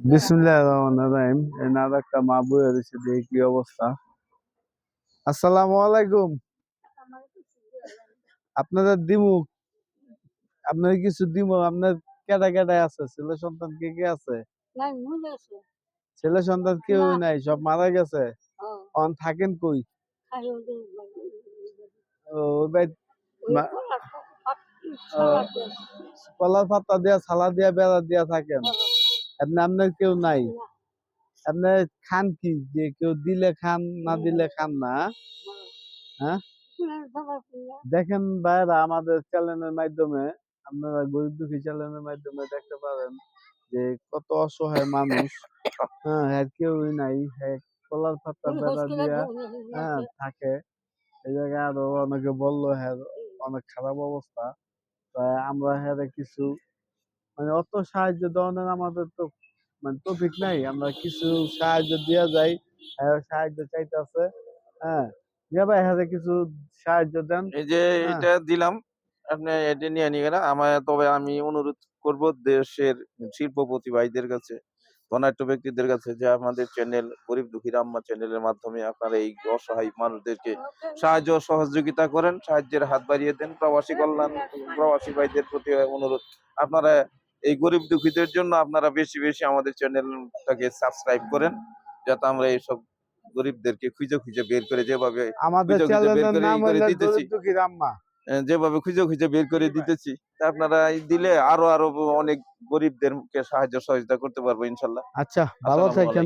বিসমিল্লাহির রহমানির রহিম। এনার একটা মা বইয়ে রয়েছে, দেখি কি অবস্থা। আসসালামু আলাইকুম। আপনাদের দিমু, আপনাদের কিছু দিমু। আপনার কেডা কেডা আছে? ছেলে সন্তান কে কে আছে? ছেলে সন্তান কেউ নাই, সব মারা গেছে। অন থাকেন কই? ওই বাই কলার পাতা দিয়া, সালা দিয়া, বেড়া দিয়া থাকেন। আপনার কেউ নাই? আপনার খান কি? যে কেউ দিলে খান, না দিলে খান না? হ্যাঁ, দেখেন ভাইরা, আমাদের চ্যানেলের মাধ্যমে, আপনারা গরিব দুঃখী চ্যানেলের মাধ্যমে দেখতে পারেন যে কত অসহায় মানুষ। হ্যাঁ, আর কেউই নাই। হ্যাঁ, কলার পাতা বেড়া দিয়া থাকে। এই জায়গায় আরো অনেকে বললো হ্যাঁ অনেক খারাপ অবস্থা। তাই আমরা হ্যাঁ কিছু মানে অত সাহায্য দেওয়ার আমাদের তো মানে টপিক নাই। আমরা কিছু সাহায্য দেওয়া যায়, সাহায্য চাইতেছে। হ্যাঁ, ভাই হ্যাঁ কিছু সাহায্য দেন। এই যে এটা দিলাম, আপনি এটা নিয়ে নিয়ে তবে আমি অনুরোধ করব দেশের শিল্পপতি ভাইদের কাছে, ধনাঢ্য ব্যক্তিদের কাছে, যে আমাদের চ্যানেল গরিব দুঃখীর আম্মা চ্যানেলের মাধ্যমে আপনারা এই অসহায় মানুষদেরকে সাহায্য সহযোগিতা করেন, সাহায্যের হাত বাড়িয়ে দেন। প্রবাসী কল্যাণ প্রবাসী ভাইদের প্রতি অনুরোধ, আপনারা এই গরিব দুঃখীদের জন্য আপনারা বেশি বেশি আমাদের চ্যানেলটাকে সাবস্ক্রাইব করেন, যাতে আমরা এইসব গরিবদেরকে খুঁজে খুঁজে বের করে যেভাবে আমাদের চ্যানেলের নাম হলো গরিব দুঃখীর আম্মা, যেভাবে খুঁজে খুঁজে বের করে দিতেছি, আপনারা দিলে আরো আরো অনেক গরিবদেরকে সাহায্য সহযোগিতা করতে পারবো ইনশাল্লাহ। আচ্ছা, ভালো থাকেন।